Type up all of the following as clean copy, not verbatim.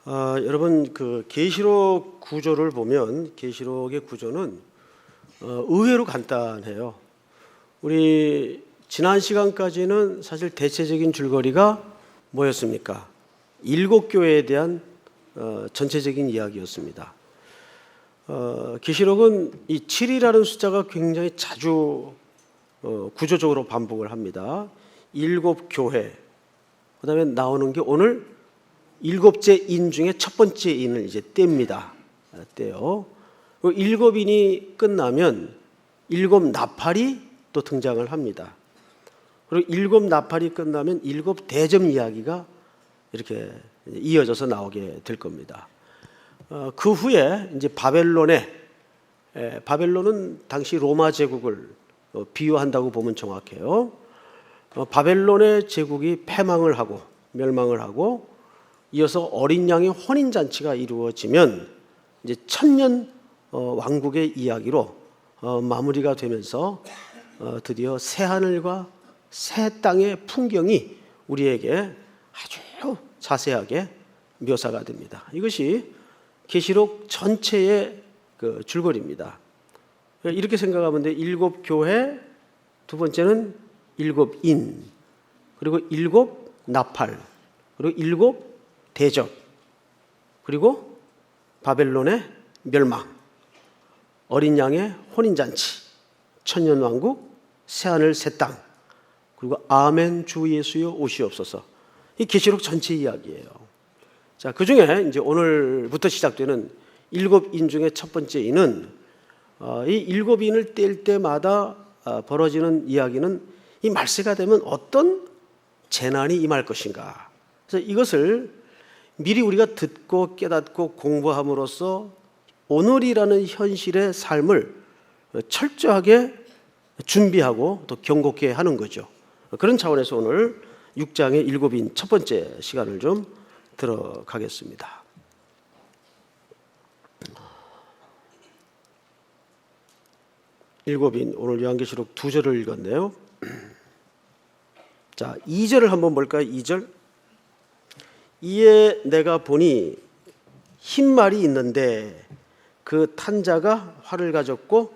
여러분 그 계시록 구조를 보면 계시록의 구조는 의외로 간단해요. 우리 지난 시간까지는 사실 대체적인 줄거리가 뭐였습니까? 7교회에 대한 전체적인 이야기였습니다. 계시록은 이 7이라는 숫자가 굉장히 자주 구조적으로 반복을 합니다. 7교회, 그다음에 나오는 게 오늘 7째 인 중에 첫 번째 인을 이제 뗍니다. 떼요. 7인이 끝나면 7나팔이 또 등장을 합니다. 그리고 7나팔이 끝나면 7대접 이야기가 이렇게 이어져서 나오게 될 겁니다. 그 후에 이제 바벨론은 당시 로마 제국을 비유한다고 보면 정확해요. 바벨론의 제국이 패망을 하고 멸망을 하고 이어서 어린 양의 혼인 잔치가 이루어지면 이제 천년 왕국의 이야기로 마무리가 되면서 드디어 새 하늘과 새 땅의 풍경이 우리에게 아주 자세하게 묘사가 됩니다. 이것이 계시록 전체의 그 줄거리입니다. 이렇게 생각하면 돼. 7교회, 두 번째는 7인, 그리고 7나팔, 그리고 7대접, 그리고 바벨론의 멸망, 어린 양의 혼인잔치, 천년왕국, 새하늘 새땅, 그리고 아멘 주 예수여 오시옵소서. 이 계시록 전체 이야기예요. 자, 그 중에 이제 오늘부터 시작되는 7인 중에 첫 번째 인은 이 7인을 뗄 때마다 벌어지는 이야기는 이 말세가 되면 어떤 재난이 임할 것인가. 그래서 이것을 미리 우리가 듣고 깨닫고 공부함으로써 오늘이라는 현실의 삶을 철저하게 준비하고 또 경고케 하는 거죠. 그런 차원에서 오늘 6장의 7인 첫 번째 시간을 좀 들어가겠습니다. 일곱인, 오늘 요한계시록 2절을 읽었네요. 자, 2절을 한번 볼까요? 2절. 이에 내가 보니 흰 말이 있는데 그 탄자가 활을 가졌고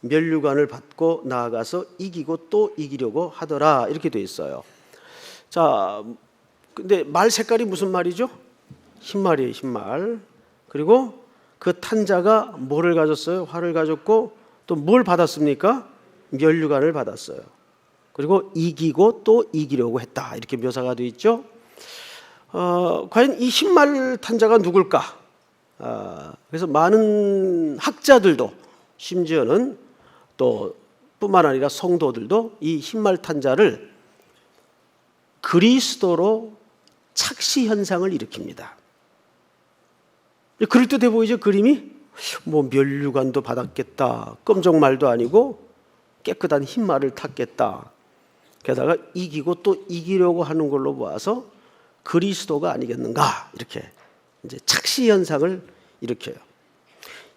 면류관을 받고 나아가서 이기고 또 이기려고 하더라. 이렇게 돼 있어요. 자, 근데 말 색깔이 무슨 말이죠? 흰 말이에요, 흰 말. 그리고 그 탄자가 뭐를 가졌어요? 활을 가졌고 또 뭘 받았습니까? 면류관을 받았어요. 그리고 이기고 또 이기려고 했다. 이렇게 묘사가 되어 있죠. 과연 이 흰말 탄자가 누굴까? 그래서 많은 학자들도 심지어는 또 뿐만 아니라 성도들도 이 흰말 탄자를 그리스도로 착시 현상을 일으킵니다. 그럴듯해 보이죠? 그림이 뭐 면류관도 받았겠다, 검정말도 아니고 깨끗한 흰말을 탔겠다. 게다가 이기고 또 이기려고 하는 걸로 보아서 그리스도가 아니겠는가, 이렇게 이제 착시 현상을 일으켜요.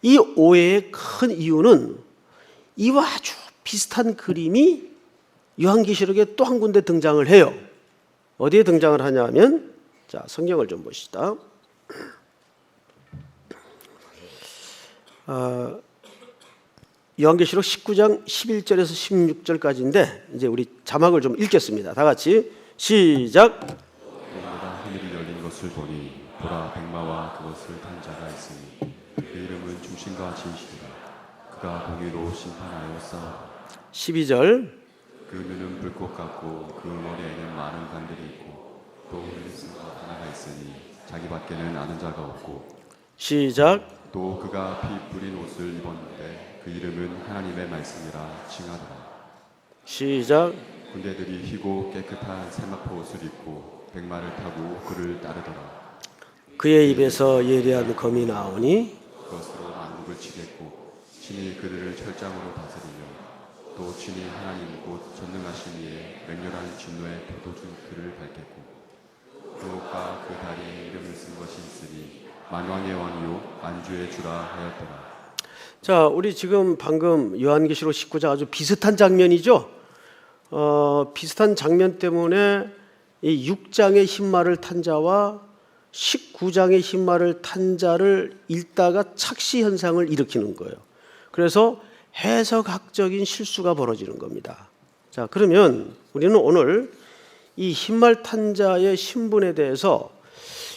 이 오해의 큰 이유는 이와 아주 비슷한 그림이 요한계시록에 또 한 군데 등장을 해요. 어디에 등장을 하냐면, 자, 성경을 좀 보시다. 요한계시록 19장 11절에서 16절까지인데 이제 우리 자막을 좀 읽겠습니다. 다 같이 시작. 하늘이 열린 것을 보니 보라 백마와 그것을 탄 자가 있으니 그 이름은 중심과 진실이라. 그가 공의로 심판하여 싸우라. 12절. 그 눈은 불꽃 같고 그 머리에는 많은 관들이 있고 또 흘리스가 하나가 있으니 자기밖에는 아는 자가 없고. 시작. 또 그가 피 뿌린 옷을 입었는데 그 이름은 하나님의 말씀이라 칭하더라. 시작. 군대들이 희고 깨끗한 세마포 옷을 입고 백마를 타고 그를 따르더라. 그의 입에서 예리한 검이 나오니 그것으로 만국을 치겠고 친히 그들을 철장으로 다스리며 또 친히 하나님 곧 전능하신 이의 맹렬한 진노의 포도주 그를 밟겠고 그 옷과 그 다리에 이름을 쓴 것이 있으니 만왕의 왕이요 만주의 주라 하였더라. 자, 우리 지금 방금 요한계시록 19장 아주 비슷한 장면이죠. 비슷한 장면 때문에 이 6장의 흰말을 탄 자와 19장의 흰말을 탄 자를 읽다가 착시 현상을 일으키는 거예요. 그래서 해석학적인 실수가 벌어지는 겁니다. 자, 그러면 우리는 오늘 이 흰말 탄 자의 신분에 대해서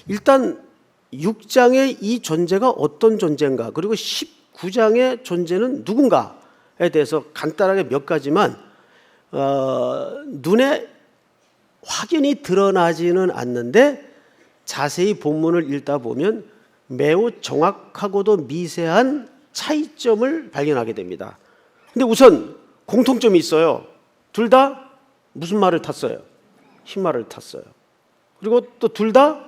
일단 6장의 이 존재가 어떤 존재인가, 그리고 19장의 존재는 누군가에 대해서 간단하게 몇 가지만 눈에 확연히 드러나지는 않는데 자세히 본문을 읽다 보면 매우 정확하고도 미세한 차이점을 발견하게 됩니다. 근데 우선 공통점이 있어요. 둘 다 무슨 말을 탔어요? 흰말을 탔어요. 그리고 또 둘 다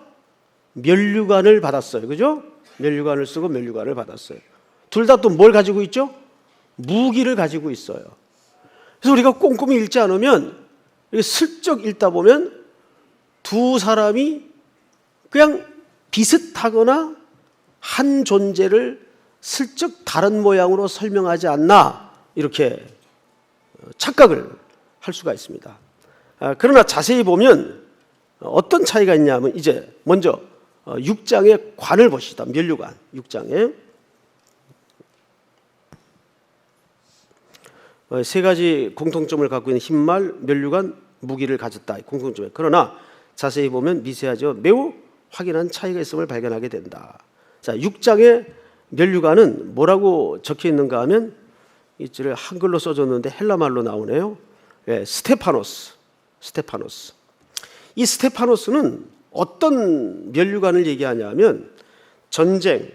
면류관을 받았어요. 그죠? 면류관을 쓰고 면류관을 받았어요. 둘 다 또 뭘 가지고 있죠? 무기를 가지고 있어요. 그래서 우리가 꼼꼼히 읽지 않으면, 슬쩍 읽다 보면 두 사람이 그냥 비슷하거나 한 존재를 슬쩍 다른 모양으로 설명하지 않나, 이렇게 착각을 할 수가 있습니다. 그러나 자세히 보면 어떤 차이가 있냐면, 이제 먼저 6장의 관을 보시다. 면류관 6장에 세 가지 공통점을 갖고 있는 흰말, 면류관, 무기를 가졌다. 공통점에. 그러나 자세히 보면 미세하죠. 매우 확연한 차이가 있음을 발견하게 된다. 자, 6장의 면류관은 뭐라고 적혀 있는가 하면, 이절을 한글로 써줬는데 헬라말로 나오네요. 스테파노스. 이 스테파노스는 어떤 면류관을 얘기하냐면, 전쟁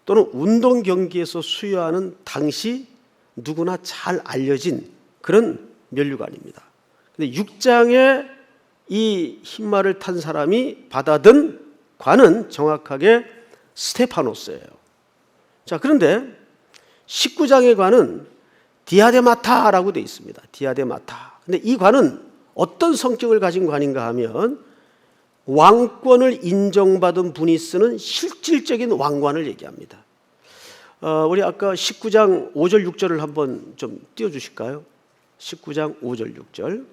또는 운동 경기에서 수여하는 당시 누구나 잘 알려진 그런 면류관입니다. 근데 6장에 이 흰말을 탄 사람이 받아든 관은 정확하게 스테파노스예요. 자, 그런데 19장의 관은 디아데마타라고 되어 있습니다. 디아데마타. 근데 이 관은 어떤 성격을 가진 관인가 하면, 왕권을 인정받은 분이 쓰는 실질적인 왕관을 얘기합니다. 우리 아까 19장 5절 6절을 한번 좀 띄워주실까요? 19장 5절 6절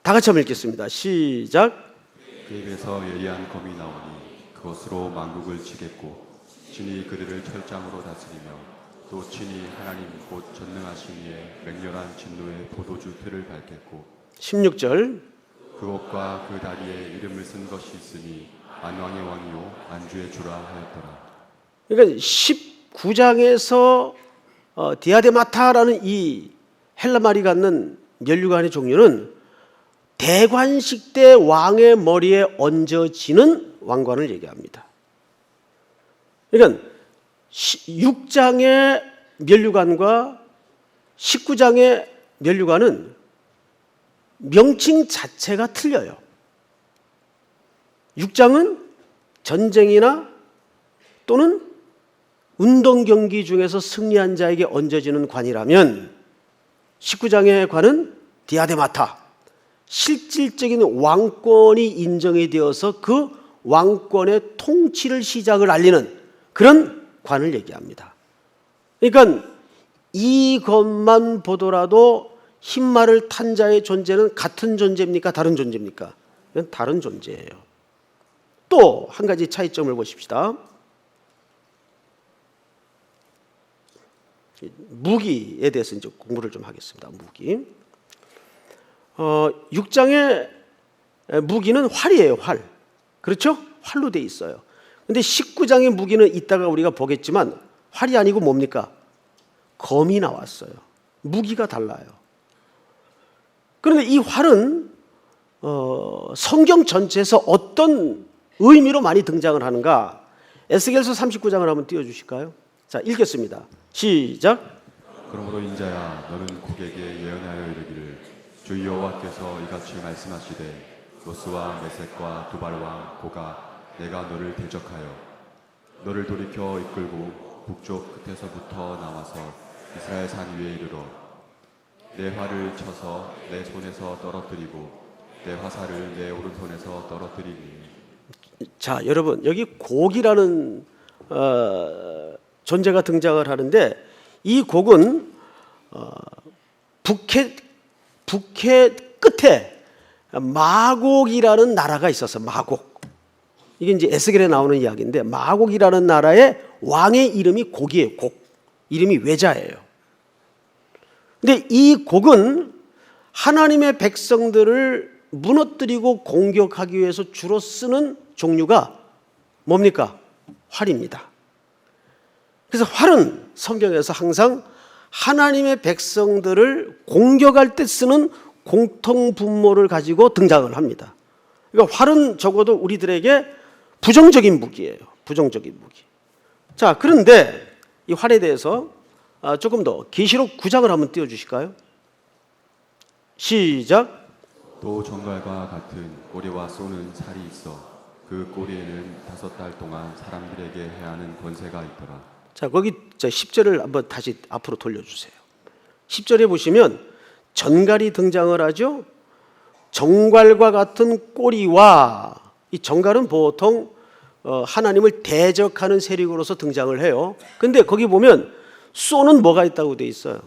다 같이 한번 읽겠습니다. 시작. 그 입에서 예리한 검이 나오니 그것으로 만국을 치겠고 친히 그들을 철장으로 다스리며 또 친히 하나님 곧 전능하신 이의 맹렬한 진노의 포도주 틀을 밟겠고 16절 그것과 그 다리에 이름을 쓴 것이 있으니 만왕의 왕이요 안주의 주라 하였더라. 그러니까 19장에서 디아데마타라는 이 헬라말이 갖는 면류관의 종류는 대관식 때 왕의 머리에 얹어지는 왕관을 얘기합니다. 그러니까 6장의 면류관과 19장의 면류관은 명칭 자체가 틀려요. 6장은 전쟁이나 또는 운동 경기 중에서 승리한 자에게 얹어지는 관이라면, 19장의 관은 디아데마타, 실질적인 왕권이 인정이 되어서 그 왕권의 통치를 시작을 알리는 그런 관을 얘기합니다. 그러니까 이것만 보더라도 흰말을 탄 자의 존재는 같은 존재입니까? 다른 존재입니까? 이건 다른 존재예요. 또 한 가지 차이점을 보십시다. 무기에 대해서 이제 공부를 좀 하겠습니다. 무기. 6장의 무기는 활이에요. 활. 그렇죠? 활로 돼 있어요. 근데 19장의 무기는 이따가 우리가 보겠지만 활이 아니고 뭡니까? 검이 나왔어요. 무기가 달라요. 그런데 이 활은 성경 전체에서 어떤 의미로 많이 등장을 하는가? 에스겔서 39장을 한번 띄워주실까요? 자, 읽겠습니다. 시작. 그러므로 인자야 너는 고객에게 예언하여 이르기를 주 여호와께서 이같이 말씀하시되 노스와 메섹과 두발왕 고가 내가 너를 대적하여 너를 돌이켜 이끌고 북쪽 끝에서부터 나와서 이스라엘 산 위에 이르러 내 활을 쳐서 내 손에서 떨어뜨리고 내 화살을 내 오른손에서 떨어뜨리니. 자, 여러분 여기 곡이라는 존재가 등장을 하는데, 이 곡은 북해 끝에 마곡이라는 나라가 있었어. 마곡. 이게 이제 에스겔에 나오는 이야기인데 마곡이라는 나라의 왕의 이름이 곡이에요. 곡. 이름이 외자예요. 근데 이 곡은 하나님의 백성들을 무너뜨리고 공격하기 위해서 주로 쓰는 종류가 뭡니까? 활입니다. 그래서 활은 성경에서 항상 하나님의 백성들을 공격할 때 쓰는 공통분모를 가지고 등장을 합니다. 그러니까 활은 적어도 우리들에게 부정적인 무기예요. 부정적인 무기. 자, 그런데 이 활에 대해서 조금 더 계시록 9장을 한번 띄워주실까요? 시작. 또 정갈과 같은 꼬리와 쏘는 살이 있어 그 꼬리에는 5달 동안 사람들에게 해하는 권세가 있더라. 자, 거기 10절을 한번 다시 앞으로 돌려주세요. 10절에 보시면 전갈이 등장을 하죠. 정갈과 같은 꼬리와, 이 정갈은 보통 하나님을 대적하는 세력으로서 등장을 해요. 근데 거기 보면 쏘는 뭐가 있다고 돼 있어요.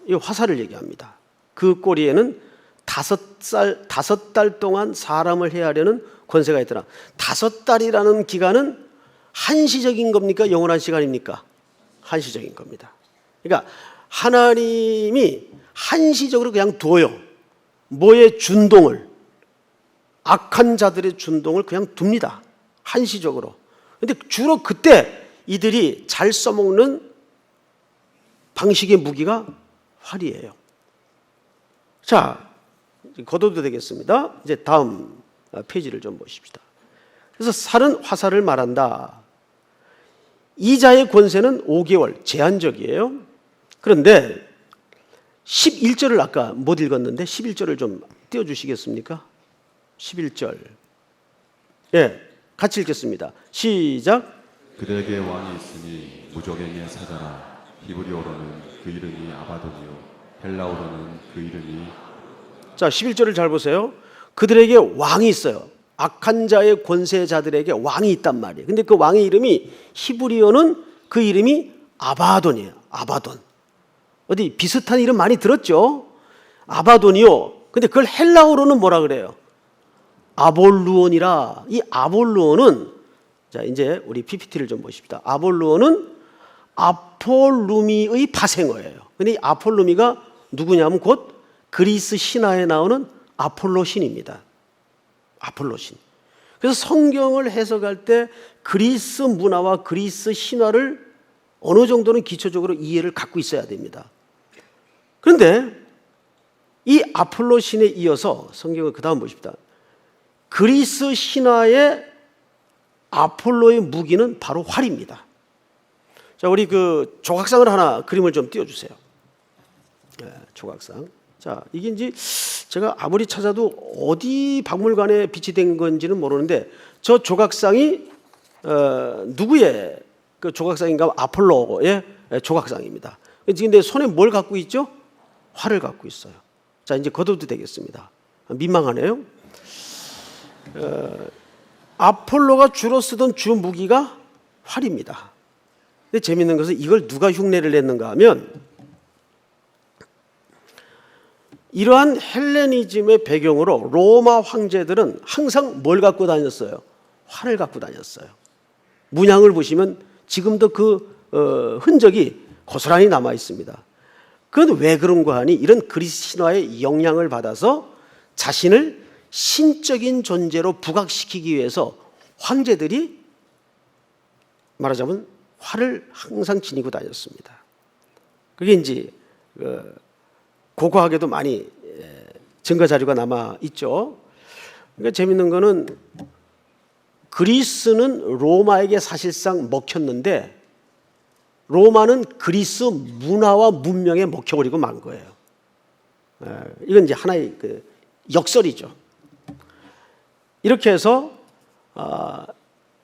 이 화살을 얘기합니다. 그 꼬리에는 5달 동안 사람을 해하려는 권세가 있더라. 5달이라는 기간은 한시적인 겁니까? 영원한 시간입니까? 한시적인 겁니다. 그러니까 하나님이 한시적으로 그냥 둬요. 뭐의 준동을, 악한 자들의 준동을 그냥 둡니다. 한시적으로. 근데 주로 그때 이들이 잘 써먹는 방식의 무기가 활이에요. 자, 걷어도 되겠습니다. 이제 다음 페이지를 좀 보십시다. 그래서 살은 화살을 말한다. 이자의 권세는 5개월, 제한적이에요. 그런데 11절을 아까 못 읽었는데 11절을 좀 띄워주시겠습니까? 11절. 예, 같이 읽겠습니다. 시작. 그들에게 왕이 있으니 무적행의 사자라. 히브리어로는 그 이름이 아바돈이요 헬라어로는 그 이름이. 자, 11절을 잘 보세요. 그들에게 왕이 있어요. 악한 자의 권세자들에게 왕이 있단 말이에요. 근데 그 왕의 이름이 히브리어는 그 이름이 아바돈이에요. 아바돈. 어디 비슷한 이름 많이 들었죠? 아바돈이요. 근데 그걸 헬라어로는 뭐라 그래요? 아볼루온이라. 이 아볼루온은, 자, 이제 우리 PPT를 좀 보십시다. 아볼루온은 아폴루미의 파생어예요. 근데 이 아폴루미가 누구냐면 곧 그리스 신화에 나오는 아폴로 신입니다. 아폴로 신. 그래서 성경을 해석할 때 그리스 문화와 그리스 신화를 어느 정도는 기초적으로 이해를 갖고 있어야 됩니다. 그런데 이 아폴로 신에 이어서 성경을 그 다음 보십시다. 그리스 신화의 아폴로의 무기는 바로 활입니다. 자, 우리 그 조각상을 하나 그림을 좀 띄워주세요. 네, 조각상. 자, 이게 이제 제가 아무리 찾아도 어디 박물관에 비치된 건지는 모르는데 저 조각상이 누구의 그 조각상인가? 아폴로의 조각상입니다. 근데 손에 뭘 갖고 있죠? 활을 갖고 있어요. 자, 이제 걷어도 되겠습니다. 민망하네요. 아폴로가 주로 쓰던 주 무기가 활입니다. 근데 재밌는 것은 이걸 누가 흉내를 냈는가 하면 이러한 헬레니즘의 배경으로 로마 황제들은 항상 뭘 갖고 다녔어요? 활을 갖고 다녔어요. 문양을 보시면 지금도 그 흔적이 고스란히 남아 있습니다. 그건 왜 그런가 하니 이런 그리스 신화의 영향을 받아서 자신을 신적인 존재로 부각시키기 위해서 황제들이 말하자면 활을 항상 지니고 다녔습니다. 그게 이제 고고하게도 많이 증거 자료가 남아 있죠. 그러니까 재밌는 거는 그리스는 로마에게 사실상 먹혔는데 로마는 그리스 문화와 문명에 먹혀버리고 만 거예요. 이건 이제 하나의 그 역설이죠. 이렇게 해서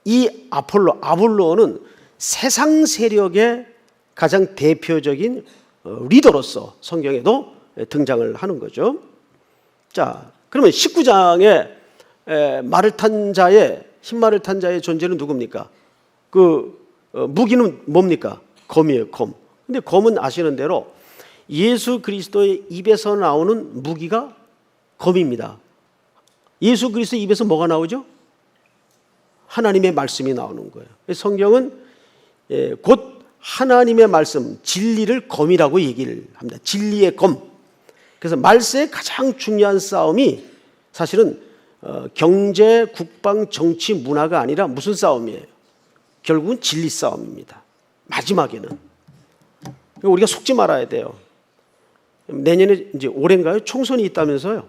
이 아볼로는 세상 세력의 가장 대표적인 리더로서 성경에도 등장을 하는 거죠. 자, 그러면 19장에 말을 탄 자의 흰말을 탄 자의 존재는 누굽니까? 그 무기는 뭡니까? 검이에요, 검. 근데 검은 아시는 대로 예수 그리스도의 입에서 나오는 무기가 검입니다. 예수 그리스도 입에서 뭐가 나오죠? 하나님의 말씀이 나오는 거예요. 성경은 곧 하나님의 말씀, 진리를 검이라고 얘기를 합니다. 진리의 검. 그래서 말세의 가장 중요한 싸움이 사실은 경제, 국방, 정치, 문화가 아니라 무슨 싸움이에요? 결국은 진리 싸움입니다. 마지막에는. 우리가 속지 말아야 돼요. 내년에 이제 올해인가요? 총선이 있다면서요.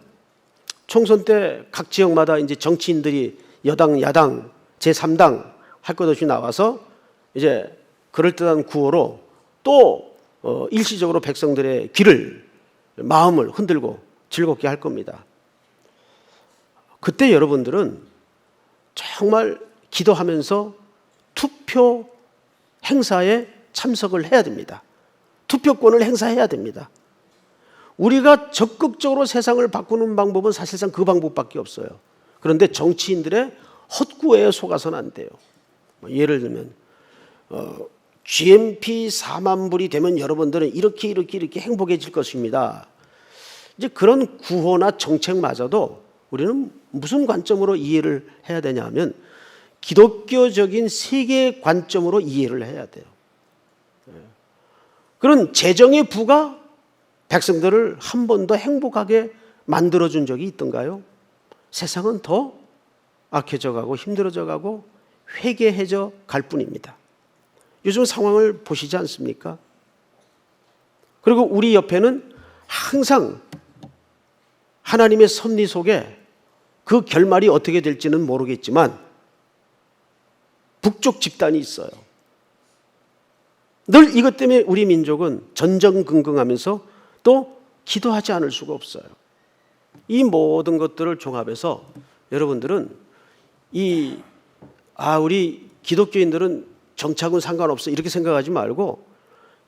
총선 때 각 지역마다 이제 정치인들이 여당, 야당, 제3당 할 것 없이 나와서 이제 그럴듯한 구호로 또 일시적으로 백성들의 귀를, 마음을 흔들고 즐겁게 할 겁니다. 그때 여러분들은 정말 기도하면서 투표 행사에 참석을 해야 됩니다. 투표권을 행사해야 됩니다. 우리가 적극적으로 세상을 바꾸는 방법은 사실상 그 방법밖에 없어요. 그런데 정치인들의 헛구애에 속아서는 안 돼요. 예를 들면 GNP 4만 불이 되면 여러분들은 이렇게 행복해질 것입니다. 이제 그런 구호나 정책마저도 우리는 무슨 관점으로 이해를 해야 되냐면 기독교적인 세계 관점으로 이해를 해야 돼요. 그런 재정의 부가 백성들을 한 번 더 행복하게 만들어준 적이 있던가요? 세상은 더 악해져 가고 힘들어져 가고 회개해져 갈 뿐입니다. 요즘 상황을 보시지 않습니까? 그리고 우리 옆에는 항상 하나님의 섭리 속에 그 결말이 어떻게 될지는 모르겠지만 북쪽 집단이 있어요. 늘 이것 때문에 우리 민족은 전전긍긍하면서 또 기도하지 않을 수가 없어요. 이 모든 것들을 종합해서 여러분들은 우리 기독교인들은 정치하고는 상관없어 이렇게 생각하지 말고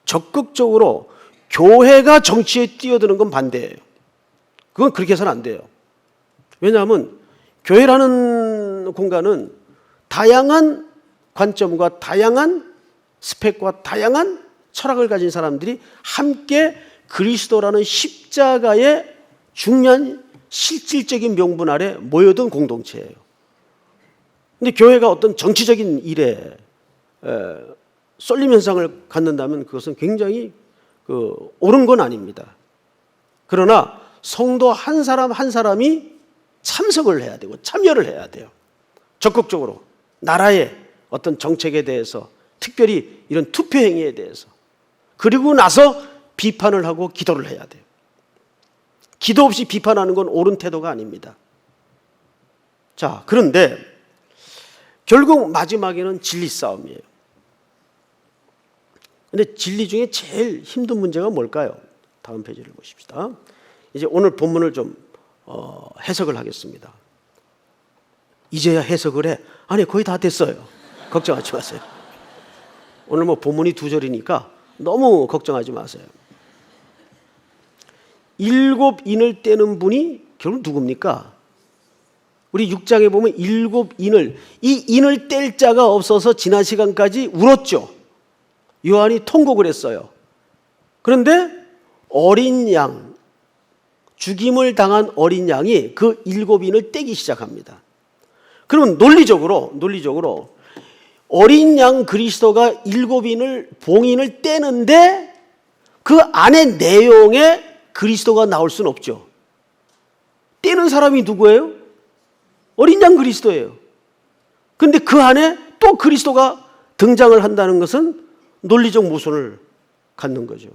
적극적으로 교회가 정치에 뛰어드는 건 반대예요. 그건 그렇게 해서는 안 돼요. 왜냐하면 교회라는 공간은 다양한 관점과 다양한 스펙과 다양한 철학을 가진 사람들이 함께 그리스도라는 십자가의 중요한 실질적인 명분 아래 모여든 공동체예요. 근데 교회가 어떤 정치적인 일에 쏠림 현상을 갖는다면 그것은 굉장히 옳은 건 아닙니다. 그러나 성도 한 사람 한 사람이 참석을 해야 되고 참여를 해야 돼요. 적극적으로 나라의 어떤 정책에 대해서 특별히 이런 투표 행위에 대해서 그리고 나서 비판을 하고 기도를 해야 돼요. 기도 없이 비판하는 건 옳은 태도가 아닙니다. 자, 그런데 결국 마지막에는 진리 싸움이에요. 근데 진리 중에 제일 힘든 문제가 뭘까요? 다음 페이지를 보십시다. 이제 오늘 본문을 좀 해석을 하겠습니다. 이제야 해석을 해. 아니, 거의 다 됐어요. 걱정하지 마세요. 오늘 본문이 2절이니까 너무 걱정하지 마세요. 7인을 떼는 분이 결국 누굽니까? 우리 6장에 보면 7인을, 이 인을 뗄 자가 없어서 지난 시간까지 울었죠. 요한이 통곡을 했어요. 그런데 어린 양, 죽임을 당한 어린 양이 그 7인을 떼기 시작합니다. 그러면 논리적으로 어린 양 그리스도가 7인을 봉인을 떼는데 그 안의 내용에 그리스도가 나올 수는 없죠. 떼는 사람이 누구예요? 어린 양 그리스도예요. 그런데 그 안에 또 그리스도가 등장을 한다는 것은 논리적 모순을 갖는 거죠.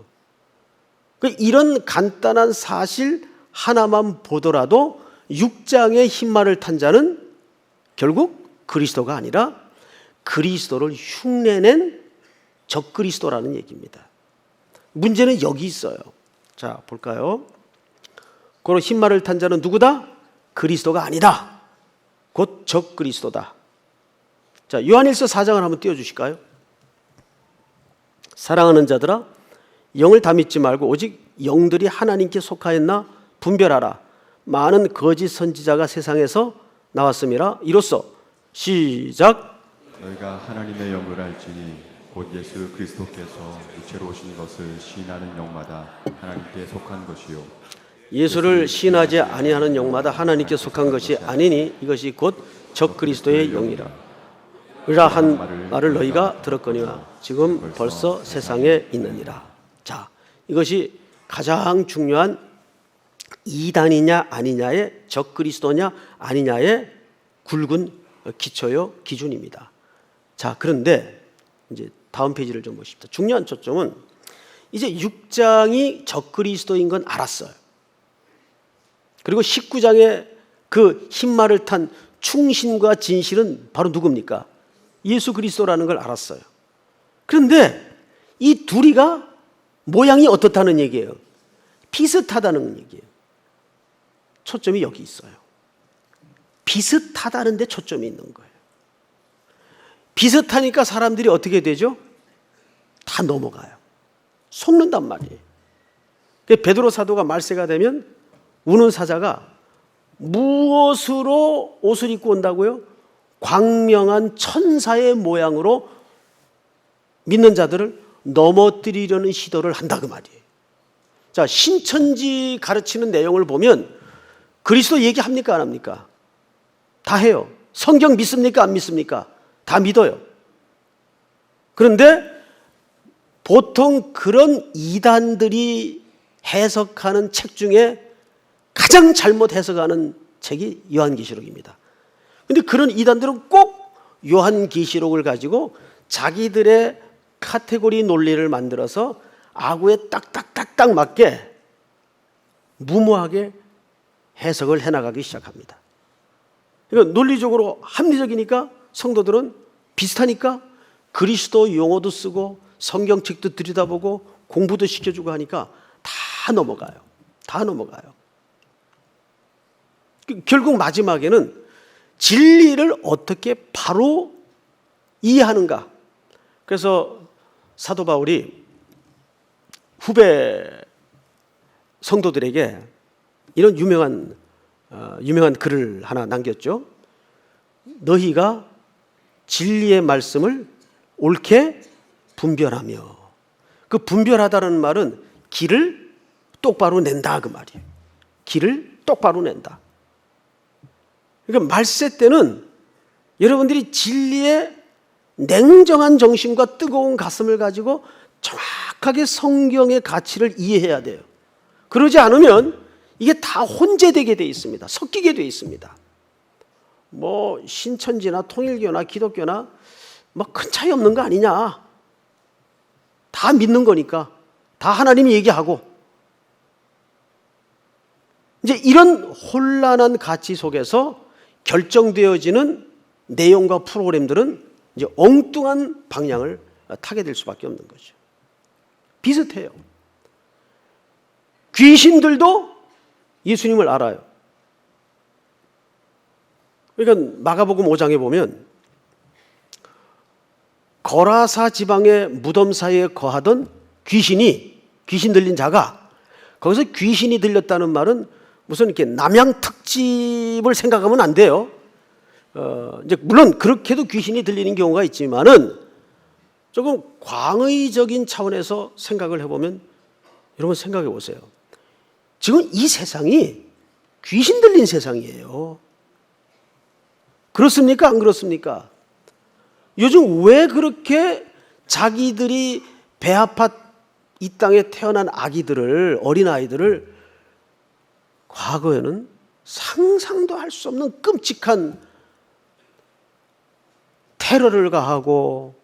이런 간단한 사실 하나만 보더라도 6장의 흰말을 탄 자는 결국 그리스도가 아니라 그리스도를 흉내낸 적그리스도라는 얘기입니다. 문제는 여기 있어요. 자, 볼까요? 그런 흰말을 탄 자는 누구다? 그리스도가 아니다. 곧 적그리스도다. 자, 요한일서 4장을 한번 띄워주실까요? 사랑하는 자들아, 영을 다 믿지 말고 오직 영들이 하나님께 속하였나 분별하라. 많은 거짓 선지자가 세상에서 나왔음이라. 이로써 시작. 너희가 하나님의 영을 알지니 곧 예수 그리스도께서 육체로 오신 것을 시인하는 영마다 하나님께 속한 것이요 예수를 시인하지 아니하는 영마다 하나님께 속한 것이 아니니 이것이 곧 적그리스도의 영이라 한 말을 너희가 들었거니와 지금 벌써 세상에 있느니라. 자, 이것이 가장 중요한 이단이냐 아니냐의 적그리스도냐 아니냐의 굵은 기초요 기준입니다. 자, 그런데 이제 다음 페이지를 좀 보십시오. 중요한 초점은 이제 6장이 적그리스도인 건 알았어요. 그리고 19장에 그 흰말을 탄 충신과 진실은 바로 누굽니까? 예수 그리스도라는 걸 알았어요. 그런데 이 둘이가 모양이 어떻다는 얘기예요? 비슷하다는 얘기예요. 초점이 여기 있어요. 비슷하다는 데 초점이 있는 거예요. 비슷하니까 사람들이 어떻게 되죠? 다 넘어가요. 속는단 말이에요. 베드로 사도가 말세가 되면 우는 사자가 무엇으로 옷을 입고 온다고요? 광명한 천사의 모양으로 믿는 자들을 넘어뜨리려는 시도를 한다 그 말이에요. 자, 신천지 가르치는 내용을 보면 그리스도 얘기합니까 안 합니까? 다 해요. 성경 믿습니까 안 믿습니까? 다 믿어요. 그런데 보통 그런 이단들이 해석하는 책 중에 가장 잘못 해석하는 책이 요한계시록입니다. 그런데 그런 이단들은 꼭 요한계시록을 가지고 자기들의 카테고리 논리를 만들어서 아구에 딱딱딱딱 맞게 무모하게 해석을 해나가기 시작합니다. 그러니까 논리적으로 합리적이니까 성도들은 비슷하니까 그리스도 용어도 쓰고 성경책도 들여다보고 공부도 시켜주고 하니까 다 넘어가요. 다 넘어가요. 결국 마지막에는 진리를 어떻게 바로 이해하는가. 그래서 사도 바울이 후배 성도들에게 이런 유명한 글을 하나 남겼죠. 너희가 진리의 말씀을 옳게 분별하며, 그 분별하다는 말은 길을 똑바로 낸다 그 말이에요. 길을 똑바로 낸다. 그러니까 말세 때는 여러분들이 진리의 냉정한 정신과 뜨거운 가슴을 가지고 정확하게 성경의 가치를 이해해야 돼요. 그러지 않으면 이게 다 혼재되게 돼 있습니다. 섞이게 돼 있습니다. 뭐 신천지나 통일교나 기독교나 뭐 큰 차이 없는 거 아니냐. 다 믿는 거니까. 다 하나님이 얘기하고. 이제 이런 혼란한 가치 속에서 결정되어지는 내용과 프로그램들은 이제 엉뚱한 방향을 타게 될 수밖에 없는 거죠. 비슷해요. 귀신들도 예수님을 알아요. 그러니까 마가복음 5장에 보면 거라사 지방의 무덤 사이에 거하던 귀신 들린 자가, 거기서 귀신이 들렸다는 말은 무슨 이렇게 남양 특집을 생각하면 안 돼요. 이제 물론 그렇게도 귀신이 들리는 경우가 있지만은 조금 광의적인 차원에서 생각을 해보면 여러분 생각해 보세요. 지금 이 세상이 귀신 들린 세상이에요. 그렇습니까? 안 그렇습니까? 요즘 왜 그렇게 자기들이 배 아파 이 땅에 태어난 아기들을, 어린아이들을 과거에는 상상도 할 수 없는 끔찍한 테러를 가하고,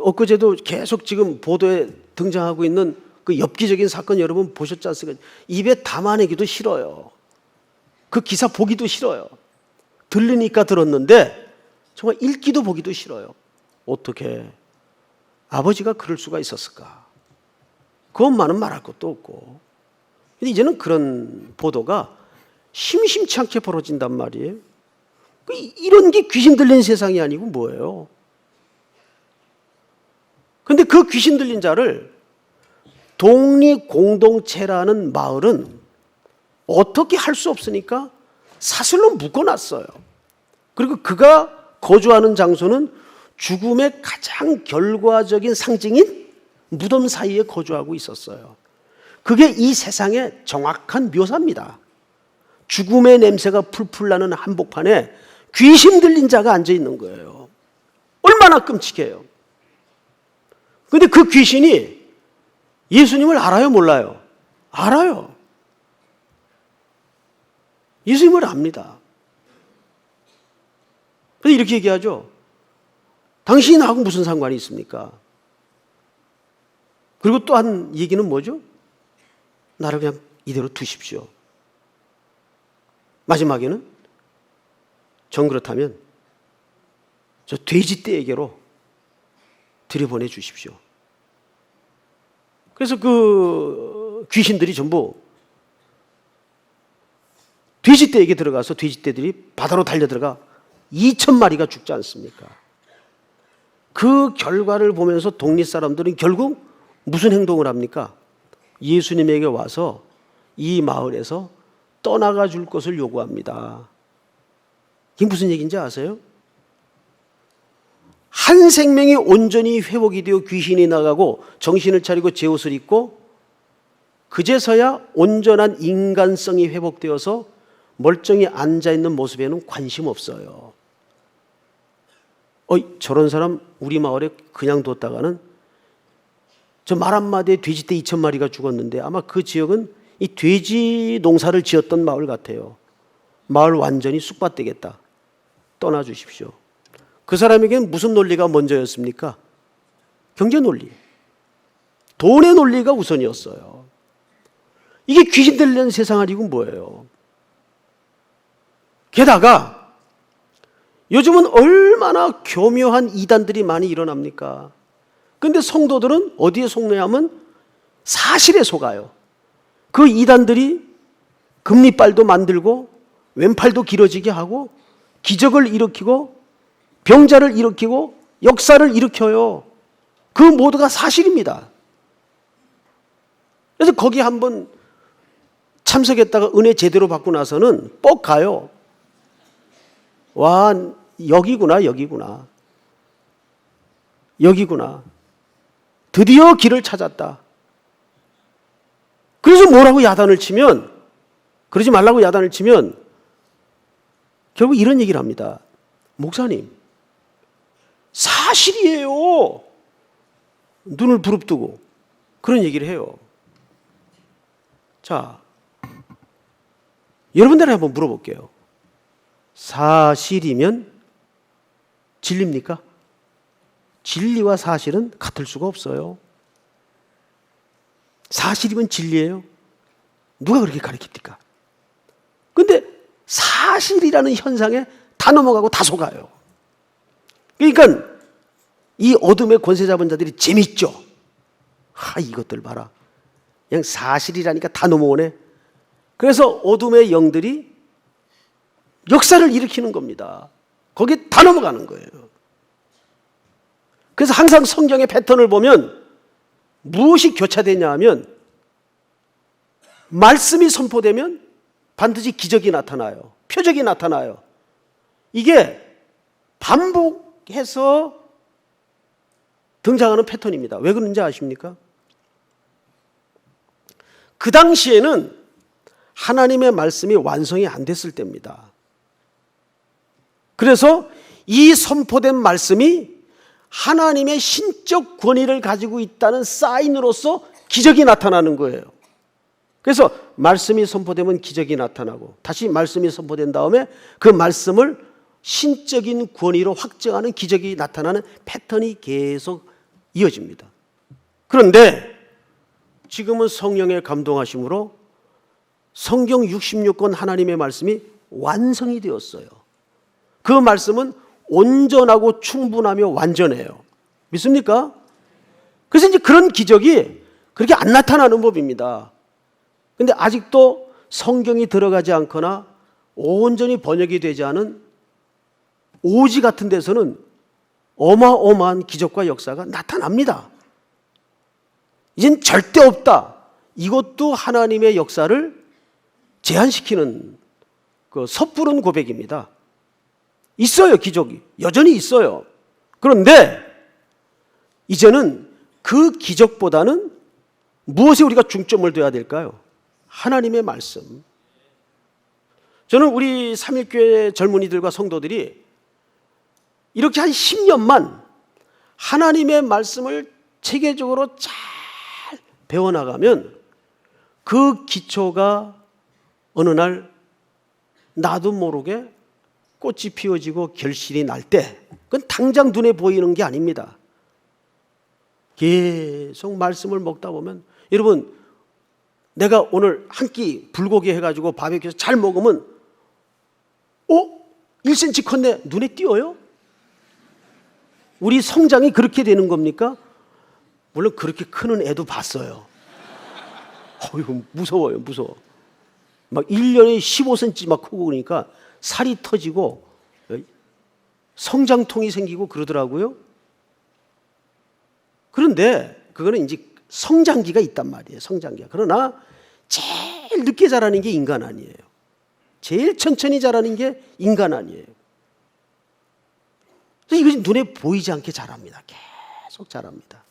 엊그제도 계속 지금 보도에 등장하고 있는 그 엽기적인 사건 여러분 보셨지 않습니까? 입에 담아내기도 싫어요. 그 기사 보기도 싫어요. 들리니까 들었는데 정말 읽기도 보기도 싫어요. 어떻게 아버지가 그럴 수가 있었을까? 그것만은 말할 것도 없고. 근데 이제는 그런 보도가 심심치 않게 벌어진단 말이에요. 이런 게 귀신 들린 세상이 아니고 뭐예요? 근데 그 귀신 들린 자를 독립공동체라는 마을은 어떻게 할 수 없으니까 사슬로 묶어놨어요. 그리고 그가 거주하는 장소는 죽음의 가장 결과적인 상징인 무덤 사이에 거주하고 있었어요. 그게 이 세상의 정확한 묘사입니다. 죽음의 냄새가 풀풀 나는 한복판에 귀신 들린 자가 앉아 있는 거예요. 얼마나 끔찍해요. 그런데 그 귀신이 예수님을 알아요, 몰라요? 알아요. 예수님을 압니다. 그래서 이렇게 얘기하죠. 당신이 나하고 무슨 상관이 있습니까? 그리고 또 한 얘기는 뭐죠? 나를 그냥 이대로 두십시오. 마지막에는 전 그렇다면 저 돼지떼에게로 들여보내 주십시오. 그래서 그 귀신들이 전부 돼지떼에게 들어가서 돼지떼들이 바다로 달려들어가 2,000마리가 죽지 않습니까? 그 결과를 보면서 독립 사람들은 결국 무슨 행동을 합니까? 예수님에게 와서 이 마을에서 떠나가 줄 것을 요구합니다. 이게 무슨 얘기인지 아세요? 한 생명이 온전히 회복이 되어 귀신이 나가고 정신을 차리고 제 옷을 입고 그제서야 온전한 인간성이 회복되어서 멀쩡히 앉아있는 모습에는 관심 없어요. 저런 사람 우리 마을에 그냥 뒀다가는 저 말 한마디에 돼지떼 2,000마리가 죽었는데 아마 그 지역은 이 돼지 농사를 지었던 마을 같아요. 마을 완전히 쑥밭되겠다. 떠나주십시오. 그 사람에게는 무슨 논리가 먼저였습니까? 경제 논리. 돈의 논리가 우선이었어요. 이게 귀신 들리는 세상 아니고 뭐예요? 게다가 요즘은 얼마나 교묘한 이단들이 많이 일어납니까? 그런데 성도들은 어디에 속느냐면 사실에 속아요. 그 이단들이 금리빨도 만들고 왼팔도 길어지게 하고 기적을 일으키고 병자를 일으키고 역사를 일으켜요. 그 모두가 사실입니다. 그래서 거기 한번 참석했다가 은혜 제대로 받고 나서는 뻑 가요. 와, 여기구나, 여기구나. 여기구나. 드디어 길을 찾았다. 그래서 뭐라고 야단을 치면, 그러지 말라고 야단을 치면 결국 이런 얘기를 합니다. 목사님, 사실이에요. 눈을 부릅뜨고 그런 얘기를 해요. 자, 여러분들한테 한번 물어볼게요. 사실이면 진리입니까? 진리와 사실은 같을 수가 없어요. 사실이면 진리예요. 누가 그렇게 가르칩니까? 근데 사실이라는 현상에 다 넘어가고 다 속아요. 그러니까 이 어둠의 권세 잡은 자들이 재밌죠. 이것들 봐라. 그냥 사실이라니까 다 넘어오네. 그래서 어둠의 영들이 역사를 일으키는 겁니다. 거기에 다 넘어가는 거예요. 그래서 항상 성경의 패턴을 보면 무엇이 교차되냐 하면 말씀이 선포되면 반드시 기적이 나타나요. 표적이 나타나요. 이게 반복해서 등장하는 패턴입니다. 왜 그런지 아십니까? 그 당시에는 하나님의 말씀이 완성이 안 됐을 때입니다. 그래서 이 선포된 말씀이 하나님의 신적 권위를 가지고 있다는 사인으로서 기적이 나타나는 거예요. 그래서 말씀이 선포되면 기적이 나타나고 다시 말씀이 선포된 다음에 그 말씀을 신적인 권위로 확정하는 기적이 나타나는 패턴이 계속 이어집니다. 그런데 지금은 성령의 감동하심으로 성경 66권 하나님의 말씀이 완성이 되었어요. 그 말씀은 온전하고 충분하며 완전해요. 믿습니까? 그래서 이제 그런 기적이 그렇게 안 나타나는 법입니다. 근데 아직도 성경이 들어가지 않거나 온전히 번역이 되지 않은 오지 같은 데서는 어마어마한 기적과 역사가 나타납니다. 이젠 절대 없다. 이것도 하나님의 역사를 제한시키는 그 섣부른 고백입니다. 있어요, 기적이. 여전히 있어요. 그런데 이제는 그 기적보다는 무엇에 우리가 중점을 둬야 될까요? 하나님의 말씀. 저는 우리 삼일교회 젊은이들과 성도들이 이렇게 한 10년만 하나님의 말씀을 체계적으로 잘 배워나가면 그 기초가 어느 날 나도 모르게 꽃이 피어지고 결실이 날 때 그건 당장 눈에 보이는 게 아닙니다. 계속 말씀을 먹다 보면 여러분 내가 오늘 한 끼 불고기 해가지고 바베큐에서 잘 먹으면 1cm 컸네 눈에 띄어요? 우리 성장이 그렇게 되는 겁니까? 물론 그렇게 크는 애도 봤어요. 이거 무서워요, 무서워. 막 1년에 15cm 막 크고 그러니까 살이 터지고 성장통이 생기고 그러더라고요. 그런데 그거는 이제 성장기가 있단 말이에요. 성장기가. 그러나 제일 늦게 자라는 게 인간 아니에요. 제일 천천히 자라는 게 인간 아니에요. 그래서 이것이 눈에 보이지 않게 자랍니다. 계속 자랍니다.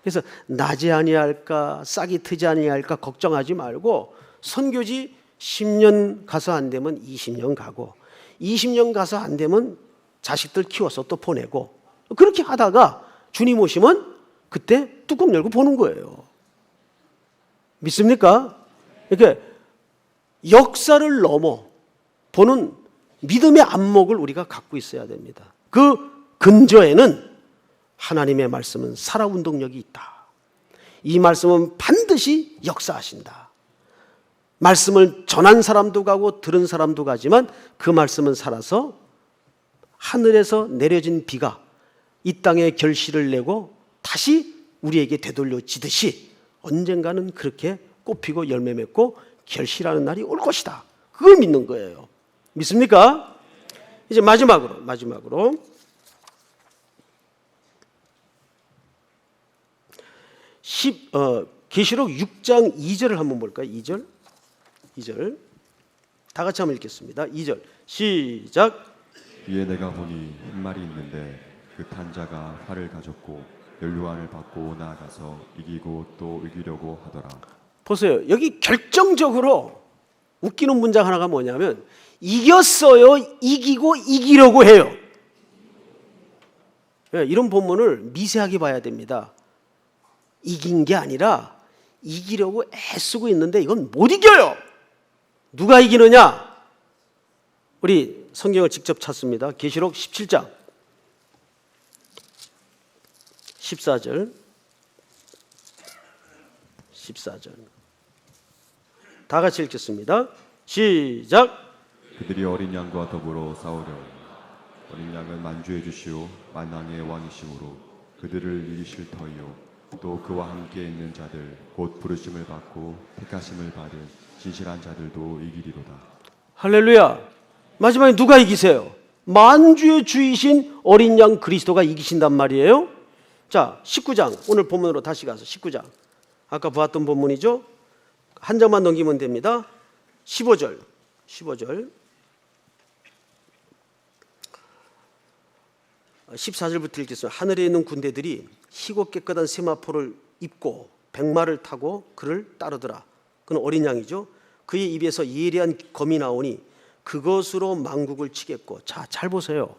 그래서 나지 아니할까 싹이 트지 아니할까 걱정하지 말고 선교지 10년 가서 안 되면 20년 가고 20년 가서 안 되면 자식들 키워서 또 보내고 그렇게 하다가 주님 오시면 그때 뚜껑 열고 보는 거예요. 믿습니까? 이렇게 역사를 넘어 보는 믿음의 안목을 우리가 갖고 있어야 됩니다. 그 근저에는 하나님의 말씀은 살아운동력이 있다. 이 말씀은 반드시 역사하신다. 말씀을 전한 사람도 가고 들은 사람도 가지만 그 말씀은 살아서 하늘에서 내려진 비가 이 땅에 결실을 내고 다시 우리에게 되돌려지듯이 언젠가는 그렇게 꽃피고 열매 맺고 결실하는 날이 올 것이다. 그걸 믿는 거예요. 믿습니까? 이제 마지막으로 계시록 6장 2절을 한번 볼까요? 2절 다 같이 한번 읽겠습니다. 2절 시작. 위에 내가 보니 한 말이 있는데 그 탄자가 활을 가졌고 연료안을 받고 나아가서 이기고 또 이기려고 하더라. 보세요. 여기 결정적으로 웃기는 문장 하나가 뭐냐면 이겼어요. 이기고 이기려고 해요. 이런 본문을 미세하게 봐야 됩니다. 이긴 게 아니라 이기려고 애쓰고 있는데 이건 못 이겨요. 누가 이기느냐? 우리 성경을 직접 찾습니다. 계시록 17장 14절 다 같이 읽겠습니다. 시작. 그들이 어린 양과 더불어 싸우려 어린 양은 만주해 주시오 만왕의 왕이시므로 그들을 이기실 터이요 또 그와 함께 있는 자들 곧 부르심을 받고 택하심을 받은 진실한 자들도 이기리로다. 할렐루야. 마지막에 누가 이기세요? 만주의 주이신 어린 양 그리스도가 이기신단 말이에요. 자, 19장 오늘 본문으로 다시 가서 19장 아까 보았던 본문이죠. 한 장만 넘기면 됩니다. 15절 14절부터 읽겠습니다. 하늘에 있는 군대들이 희고 깨끗한 세마포를 입고 백마를 타고 그를 따르더라. 그는 어린 양이죠. 그의 입에서 예리한 검이 나오니 그것으로 만국을 치겠고. 자, 잘 보세요.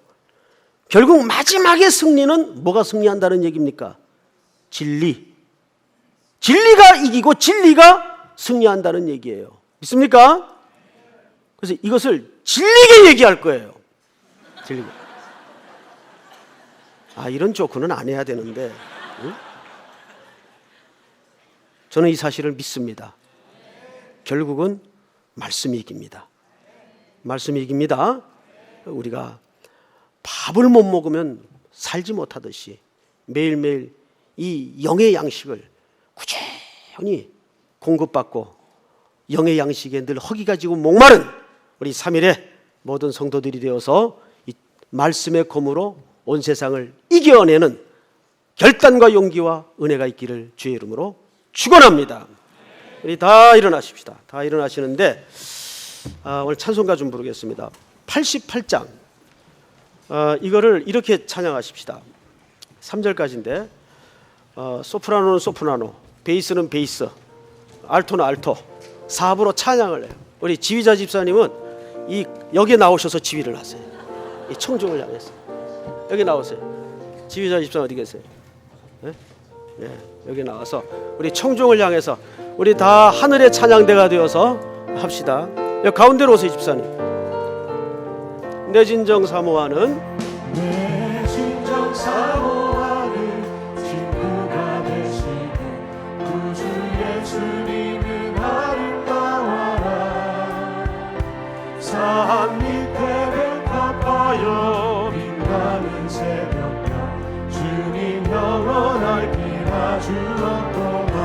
결국 마지막의 승리는 뭐가 승리한다는 얘기입니까? 진리가 이기고 진리가 승리한다는 얘기예요. 믿습니까? 그래서 이것을 진리게 얘기할 거예요. 진리게. 이런 조크는 안 해야 되는데 응? 저는 이 사실을 믿습니다. 결국은 말씀이 이깁니다. 말씀이 이깁니다. 우리가 밥을 못 먹으면 살지 못하듯이 매일매일 이 영의 양식을 꾸준히 공급받고 영의 양식에 늘 허기 가지고 목마른 우리 3일의 모든 성도들이 되어서 이 말씀의 검으로 온 세상을 이겨내는 결단과 용기와 은혜가 있기를 주의 이름으로 축원합니다. 우리 다 일어나십시다. 다 일어나시는데 오늘 찬송가 좀 부르겠습니다. 88장 이거를 이렇게 찬양하십시다. 3절까지인데 소프라노는 소프라노, 베이스는 베이스, 알토는 알토, 4부로 찬양을 해요. 우리 지휘자 집사님은 여기 나오셔서 지휘를 하세요. 이 청중을 향해서 여기 나오세요. 지휘자 집사 어디 계세요? 네? 네, 여기 나와서 우리 청중을 향해서 우리 다 하늘의 찬양대가 되어서 합시다. 여기 가운데로 오세요, 집사님. 내 진정 사모하는 내 진정 사모하는 친구가 되시고 구주 예수님은 아름다워라. 산 밑에 백합하여 빛나는 새벽별 주님 영원할 길 아주 없도다.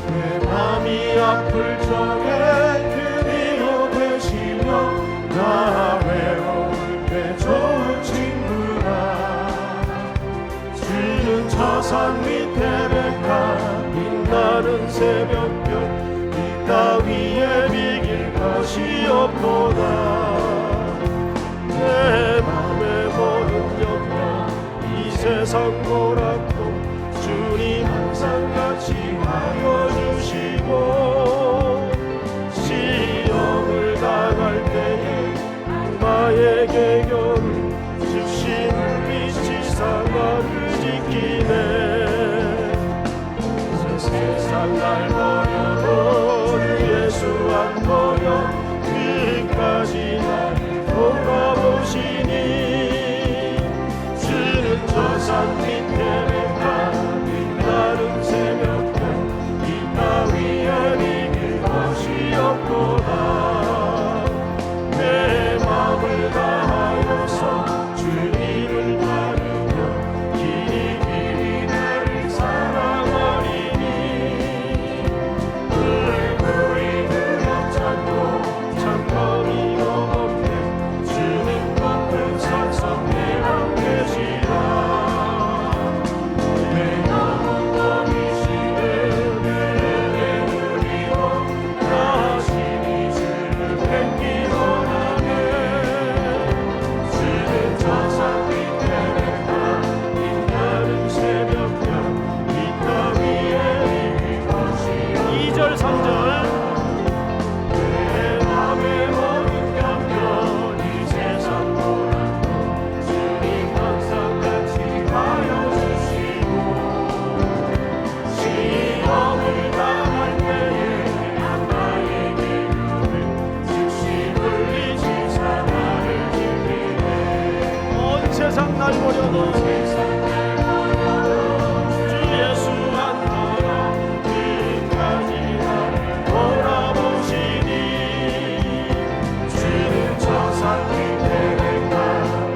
내 맘이 아플 적에 그 위로 되시며 나 외로울 때 좋은 친구라. 주는 저 산 밑에 백합 빛나는 새벽별 이 따위에 비길 것이 없도다. 내 맘의 모든 염려 이 세상 고락도 주님 항상 같이 하여 주시고 시험을 당할 때에 나에게 겨울 즉시 물리치사 나를 지키네. 세상 날 버려도 예수 안 버려 끝까지 나를 돌아보시니. 주는 저 산 밑에 백합 빛나는 새벽별 이 따위에 비길 것이 없도다. 내 마음을 다하여서 주님을 따르며 길이 나를 사랑하리니. 물불이 두렵잖고 창검이 없네. 주는 높은 산성 내 맘 계시라. 내 영혼 너이시는 은혜 누리고 다시니 주를 뵙기 원하네. 주는 저 산 밑에 백합 빛나는 새벽별 이 따위에 이길 것이 2절 3절 내 맘의 모든 염려 이 세상 고난도 주님 항상 같이 하여 주시고 시험을 당할 때에 나에게 그를 즉시 물리치사 나를 지키네. 온 세상 날 버려도 주 예수 안 버려 끝까지 나를 돌아보시니. 주는 저 산 밑에 백합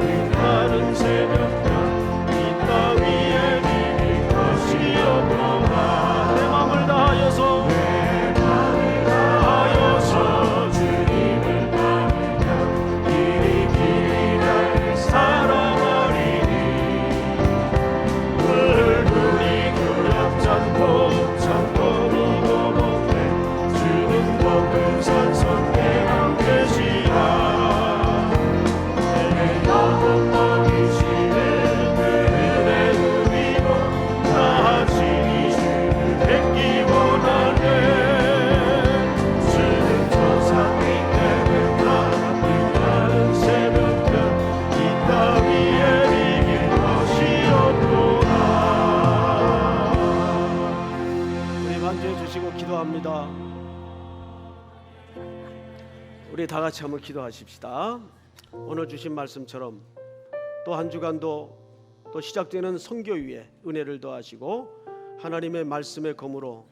빛나는 새벽별 이 따위에 비길 것이 없도다. 내 마음을 다하여서 내 맘을 다하여서 주님을 따르며 길이 나를 사랑하리니. 물불이 두렵잖고 창검이고 못해 주는 높은 산성 내 맘 계시라. 내 영혼 너이시는 은혜 누리고 다시니 주를 뵙기 원하네. 주는 저 산 밑에 백합 빛나는 새벽별 이 따위에 비길 것이 없도다. 우리 반주해 주시고 기도합니다. 우리 다 같이 한번 기도하십시다. 오늘 주신 말씀처럼 또 한 주간도 또 시작되는 선교 위에 은혜를 더하시고 하나님의 말씀의 검으로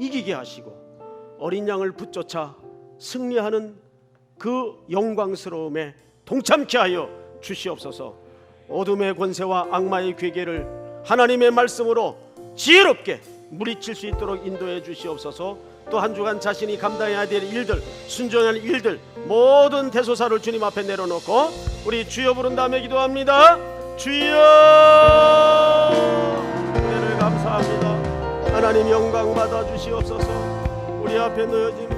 이기게 하시고 어린 양을 붙쫓아 승리하는 그 영광스러움에 동참케 하여 주시옵소서. 어둠의 권세와 악마의 괴계를 하나님의 말씀으로 지혜롭게 물리칠 수 있도록 인도해 주시옵소서. 또 한 주간 자신이 감당해야 될 일들, 순종해야 할 일들 모든 대소사를 주님 앞에 내려놓고 우리 주여 부른 다음에 기도합니다. 주여, 은혜를 감사합니다. 하나님 영광 받아 주시옵소서. 우리 앞에 놓여진